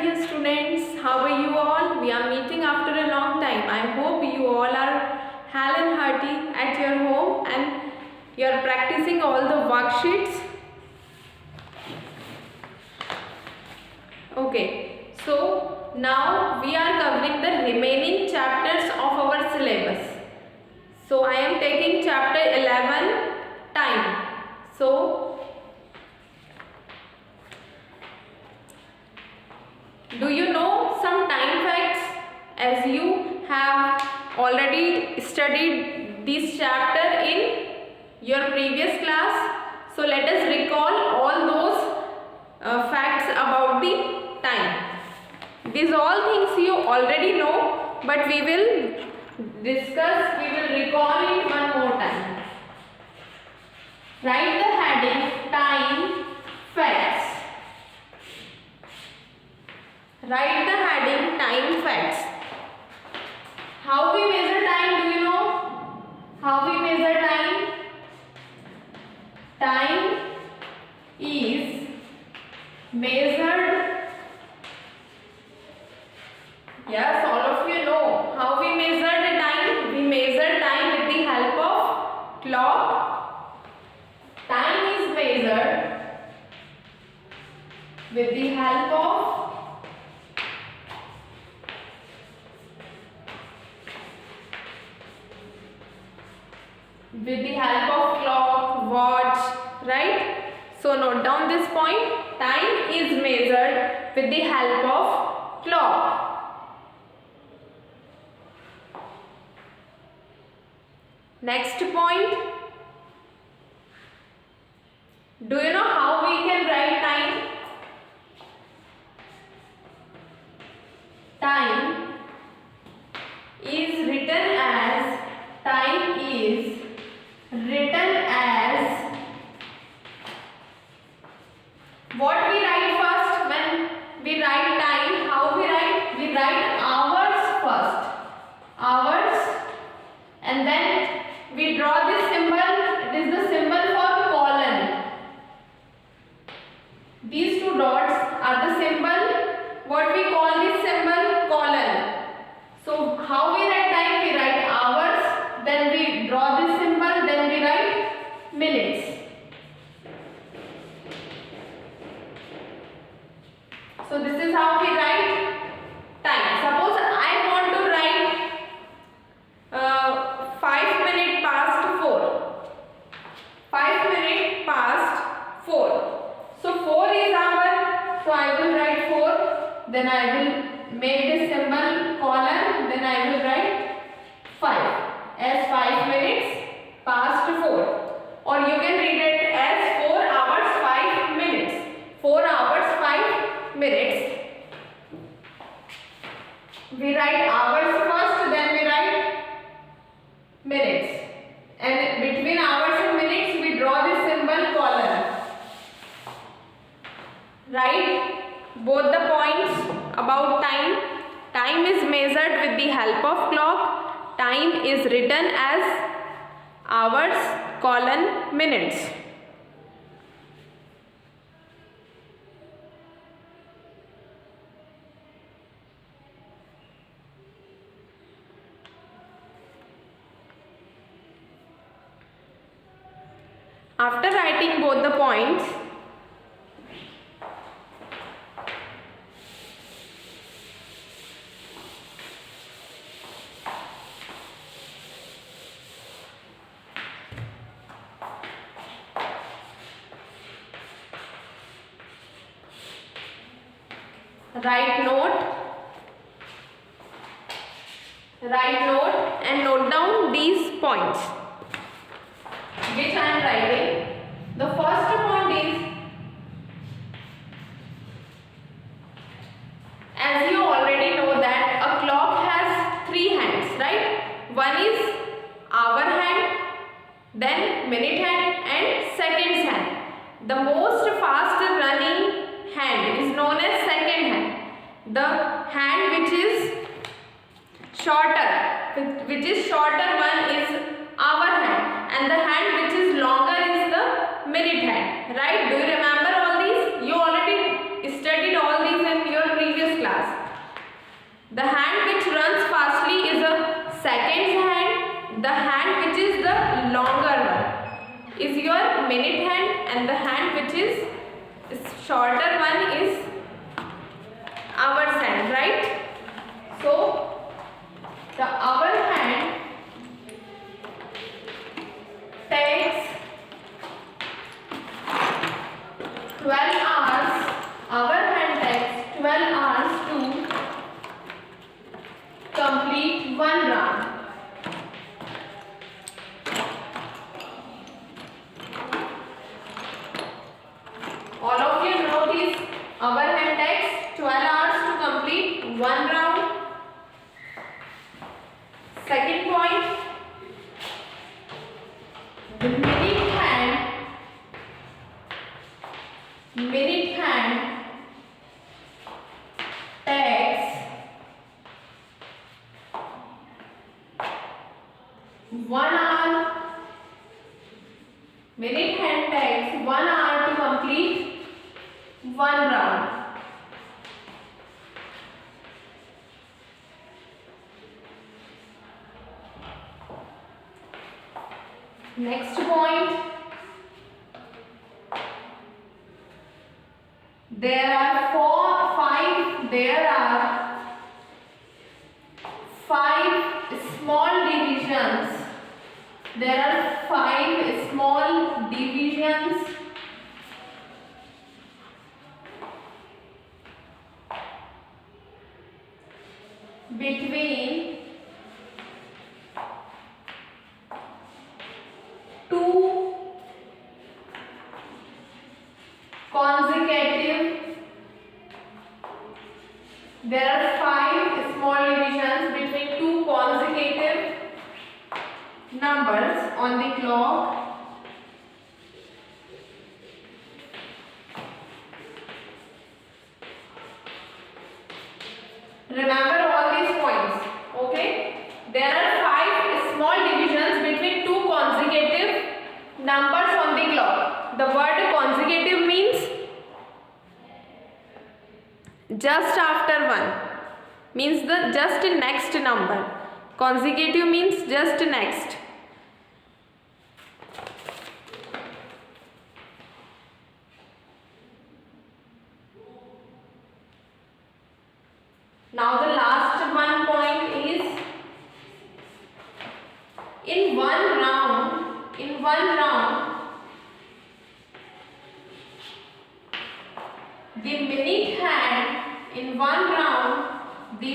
dear students. How are you all? We are meeting after a long time. I hope you all are hale and hearty at your home and you are practicing all the worksheets. Okay, so now we are covering the remaining chapters of our syllabus. So I am taking chapter 11, time. So do you know some time facts, as you have already studied this chapter in your previous class? So let us recall all those facts about the time. These all things you already know, but we will discuss, we will recall it one more time. Write the heading time facts. Write the heading time facts. How we measure time, do you know? How we measure time? Time is measured. Yes, all of you know how we measure the time. We measure time with the help of clock. Time is measured with the help of clock, watch, right? So note down this point. Time is measured with the help of clock. Next point. Do you know how we can write time? Time is written as what we write first when we write time. How we write? We write hours first. Hours, and then we draw this symbol. It is the symbol for colon. These two dots are the symbol. What we call this symbol? Colon. So how we write time? We write hours, then we draw this symbol, then we write minutes. So this is how we write time. Suppose I want to write 5 minutes past 4. 5 minutes past 4. So 4 is hour. So I will write 4. Then I will make this symbol colon. Then I will write 5 as 5 minutes past 4. Or you can read it as 4 hours 5 minutes. 4 hours 5 minutes. We write hours first, then we write minutes. And between hours and minutes we draw this symbol colon. Write both the points about time. Time is measured with the help of clock. Time is written as hours colon minutes. After writing both the points, write note and note down these points which I am writing. The first point is, as you already know that a clock has 3 hands, right? One is hour hand, then minute hand and seconds hand. The most fast running hand is known as second hand. The hand which is shorter one is hour hand, and the hand which is longer is the minute hand, right? Do you remember all these? You already studied all these in your previous your minute hand, and the hand which is shorter one is hour's hand, right? So the hour hand takes 12 hours. Hour hand takes 12 hours to complete one round. All of you notice hour hand takes 12 hours to complete one round. Second point, the minute hand takes 1 hour. Minute hand takes 1 hour to complete one round. Next point, there are five small divisions. There are 5 small divisions between two consecutive. There are 5 small divisions between two consecutive numbers on the clock. Remember all these points, okay? There are 5 small divisions between two consecutive numbers on the clock. The word consecutive means just after one, means the just next number. Consecutive means just next. Now the last one point is in one round, the minute hand, in one round, the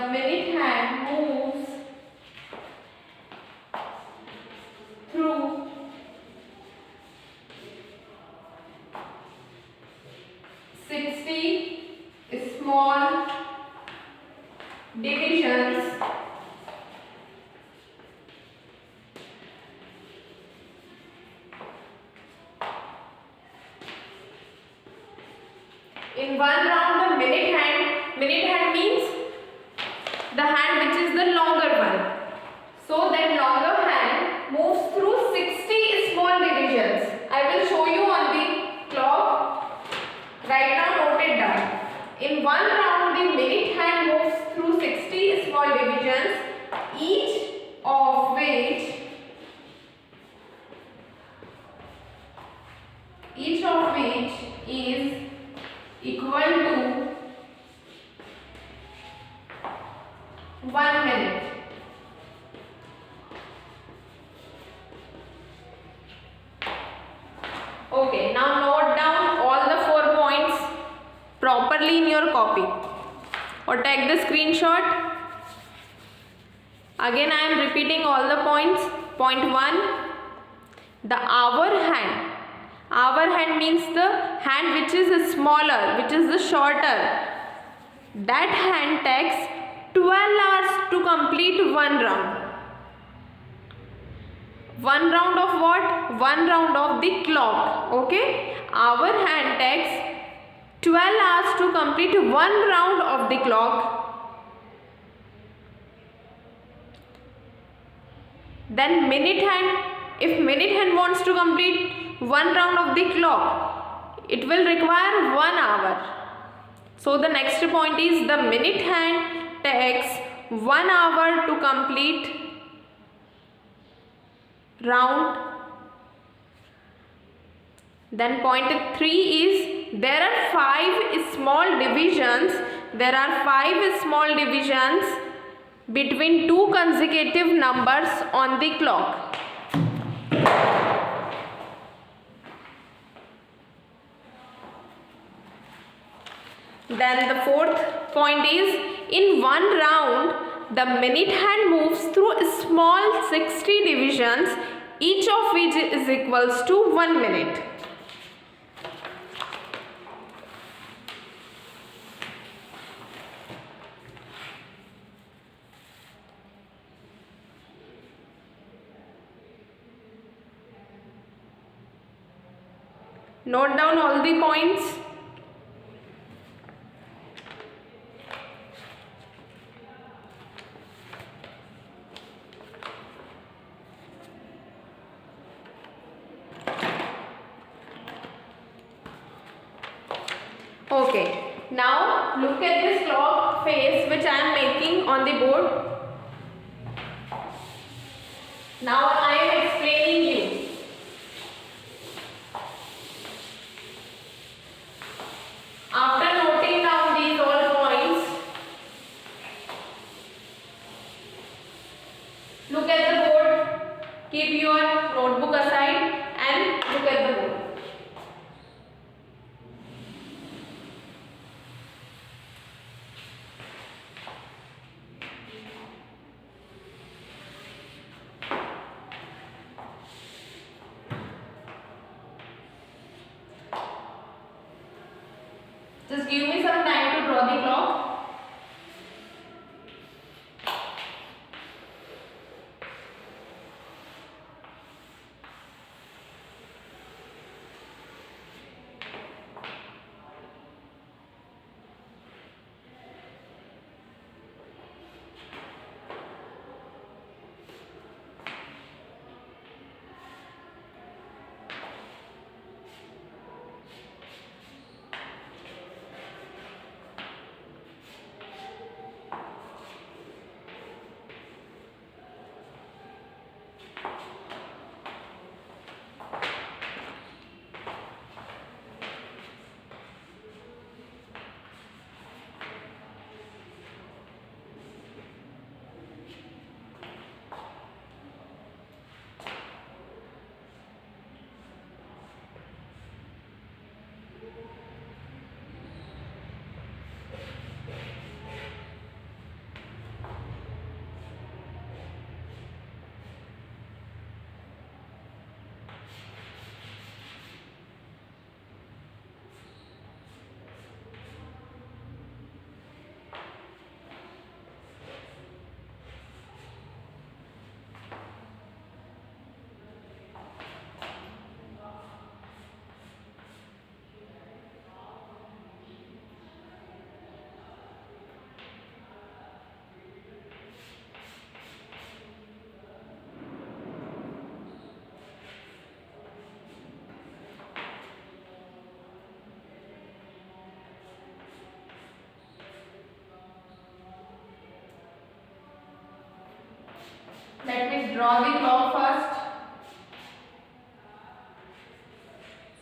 minute hand moves through 60 small divisions in one round. The minute hand means the hand which is the longer one. So that longer hand moves through 60 small divisions. I will show you on the clock. Right now note it down. In one round the minute hand moves through 60 small divisions, each of which is equal to 1 minute. Okay, now note down all the 4 points properly in your copy or take the screenshot. Again I am repeating all the points. Point 1, the hour hand. Hour hand means the hand which is smaller, which is the shorter. That hand takes 12 hours to complete one round. One round of what? One round of the clock. Okay? Our hand takes 12 hours to complete one round of the clock. Then minute hand. If minute hand wants to complete one round of the clock, it will require 1 hour. So the next point is the minute hand takes 1 hour to complete round. Then point 3 is there are 5 small divisions. There are 5 small divisions between two consecutive numbers on the clock. Then the fourth point is in one round the minute hand moves through small 60 divisions, each of which is equals to 1 minute. Note down all the points. Okay, now look at this clock face which I am making on the board. Now I am explaining you. After noting down these all points, look at the board, keep your notebook aside and look at the board. Just give me some time to draw the clock. Let me draw the clock first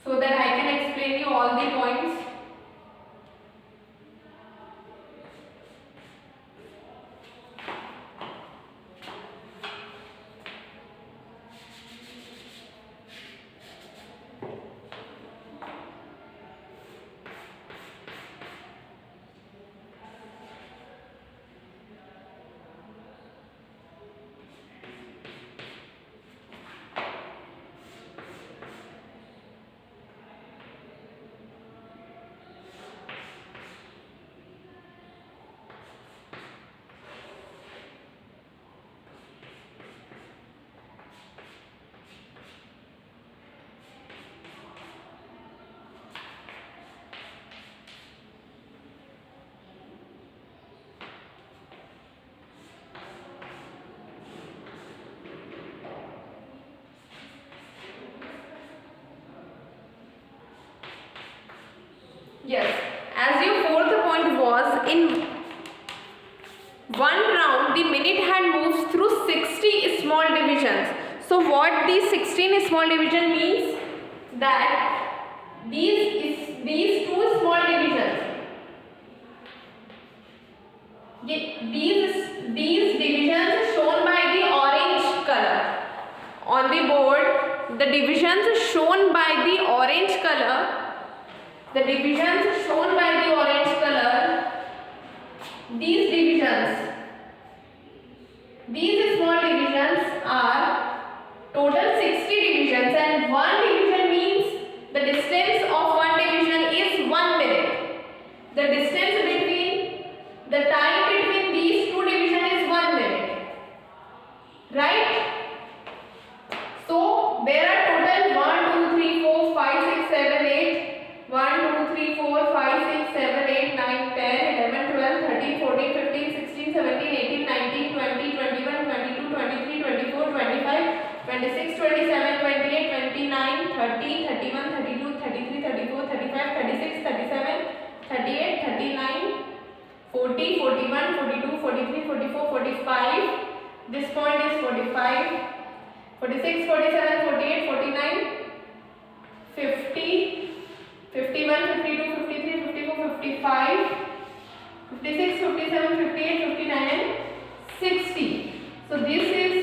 so that I can explain you all the points. Yes, as your fourth point was in one round So what these 16 small division means, that these two small divisions, these divisions shown by the orange color on the board, the divisions shown by the orange color, the divisions shown by the orange color, these divisions, these small divisions are total 60 divisions, and one division means the distance of one division is 1 minute. The distance between, the time between these two divisions is 1 minute. Right? So there are total 1, 2, 3, 4, 5, 6, 7, 8. 1, 2, 3, 4, 5, 6, 7, 8, 9, 10, 11, 12, 13, 14, 15, 16, 17, 18, 19, 20, 21, 22, 23, 24, 25, 26, 27, 28, 29, 30, 31, 32, 33, 34, 35, 36, 37, 38, 39, 40, 41, 42, 43, 44, 45. This point is 45, 46, 47, 48, 49, 50, 51, 52, 53, 54, 55, 56, 57, 58, 59 and 60. So this is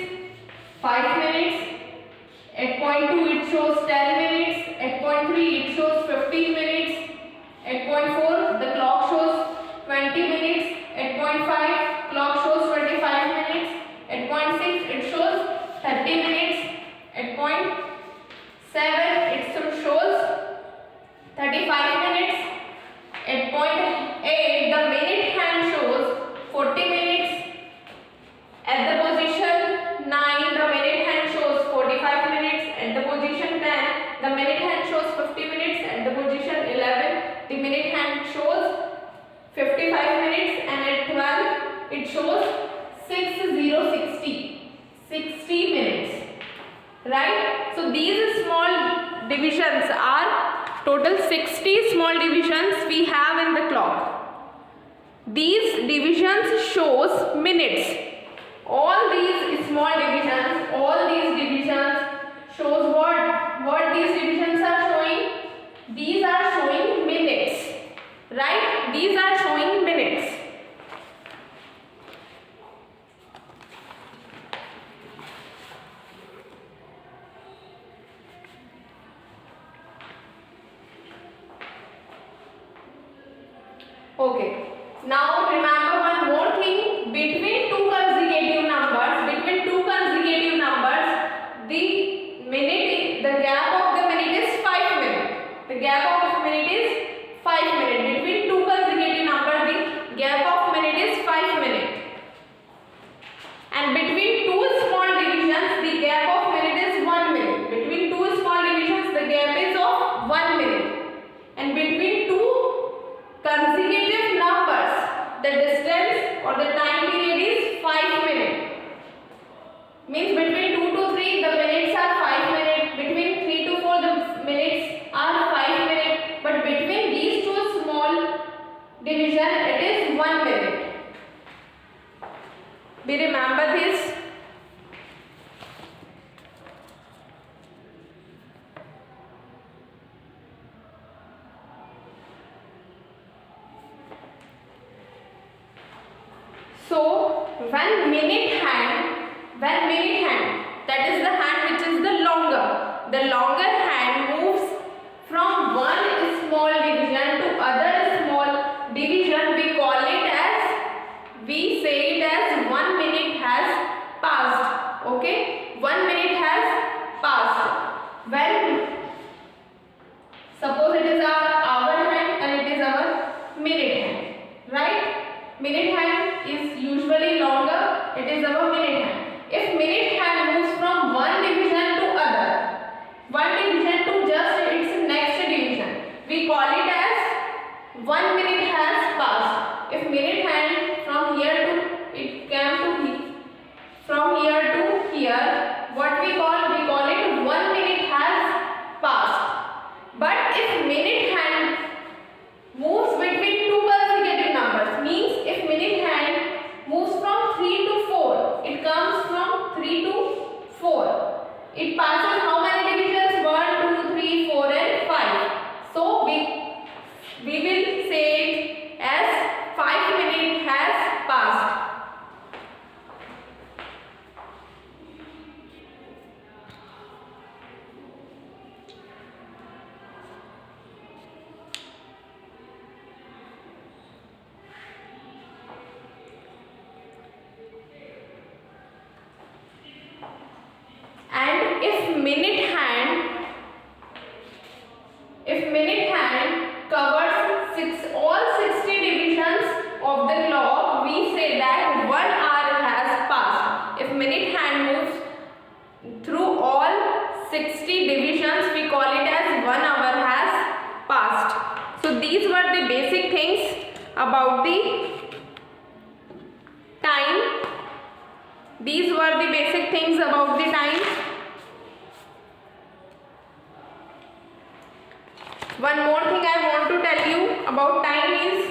5 minutes. At point 2 it shows 10 minutes. At point 3 it shows 15 minutes. At point 4 the clock shows 20 minutes. At point 5 clock shows 25 minutes. At point 6 it shows 30 minutes. At point 7 it shows 35 minutes. At point 8 the minute hand shows 40 minutes. At the position 9 the minute hand shows 45 minutes. At the position 10 the minute hand shows 50 minutes. At the position 11 the minute hand shows 55 minutes. And at 12 it shows 60 minutes. Right? So these small divisions are total 60 small divisions we have in the clock. These divisions shows minutes. All these small divisions, shows what these divisions are showing? These are showing minutes. Right? These are showing minutes. Okay. Now remember one more thing. Between two consecutive numbers, the gap of the minute is 5 minutes. The gap of minute is 5 minutes. Between two consecutive numbers, the gap of minute is 5 minutes. And between two small divisions, the gap of minute is 1 minute. Between two small divisions, the gap is of 1 minute. And between two consecutive numbers, the distance or the time period is 5 minutes. Means between 2 to 3 the minutes are 5 minutes. Between 3 to 4 the minutes are 5 minutes. But between these two small division it is 1 minute. We remember this. So when minute hand, that is the hand which is the longer hand moves from one small division to other small division, we say it as 1 minute has passed. Okay, 1 minute has passed. When suppose it is our hour hand and it is our minute hand, right? Minute hand is usually longer, it is our minute hand. If minute hand moves from one division to other, one division to just its next division, we call it as 1 minute has passed. If minute hand from here to it came to here, from here to here, what we call it 1 minute has passed. But if minute hand moves between two consecutive numbers, means if minute hand moves from 3 to 4, it comes from 3 to 4. if minute hand covers all 60 divisions of the clock, we say that 1 hour has passed. If minute hand moves through all 60 divisions, we call it as 1 hour has passed. So these were the basic things about the time. These were the basic things about the time. One more thing I want to tell you about time is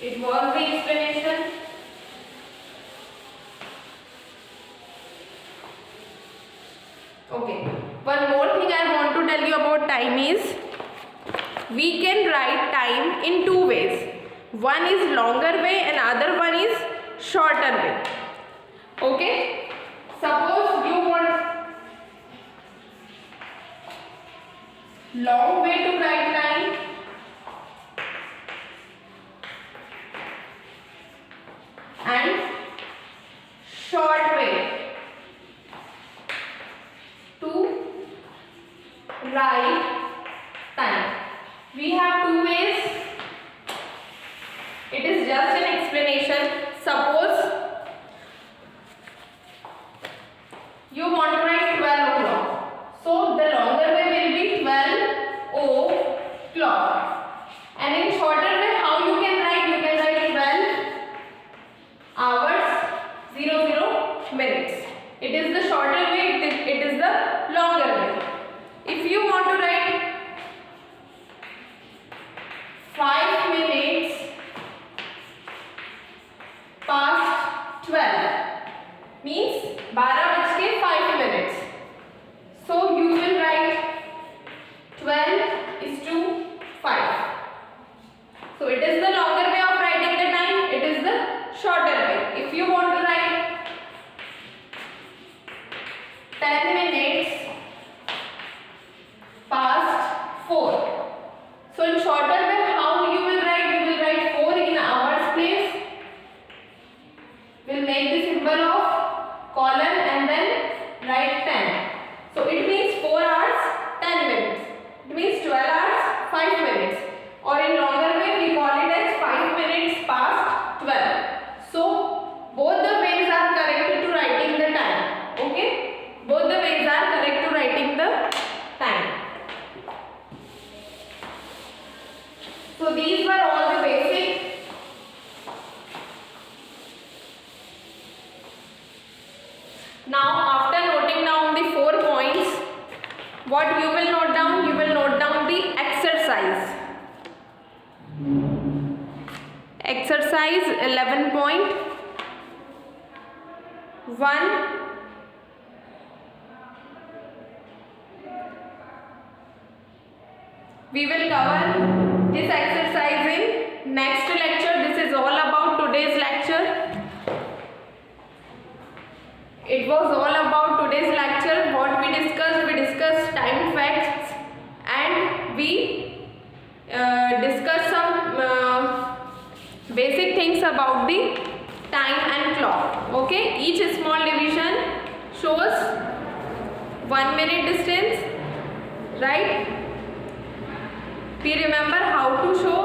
it was the explanation. Okay. One more thing I want to tell you about time is we can write time in two ways. One is longer way and other one is shorter way. Okay. Suppose you want long way to write time and short way to write time. We have two ways. It is just an explanation. Suppose you want to write 12 o'clock. So the longer way will be 12 o'clock. And in shorter way, how you can write? You can write 12 hours 00 minutes. It is the shorter way, it is the longer way. If you want to write 5 minutes past 12 means 12:05. So you will write 12:5. So it is the longer way of writing the time, it is the shorter way. If you want to write 10 minutes past 4. So in shorter way, how you will write? You will write 4 in hours place. We'll make the symbol of colon and then write 10. So it means 4 hours 10 minutes. It means 12 hours 5 minutes. Or in longer way, we call it as 5 minutes past 12. So both the ways are correct to writing the time. Okay? Both the ways are correct to writing the time. So these were all the basic. Now after noting down the 4 points, what you will note down? You will note down the exercise. Exercise 11.1. We will cover this exercise in next lecture. This is all about today's lecture. It was all about today's lecture. What we discussed time facts and we discussed some basic things about the time and clock. Okay, each small division shows 1 minute distance, right? We remember how to show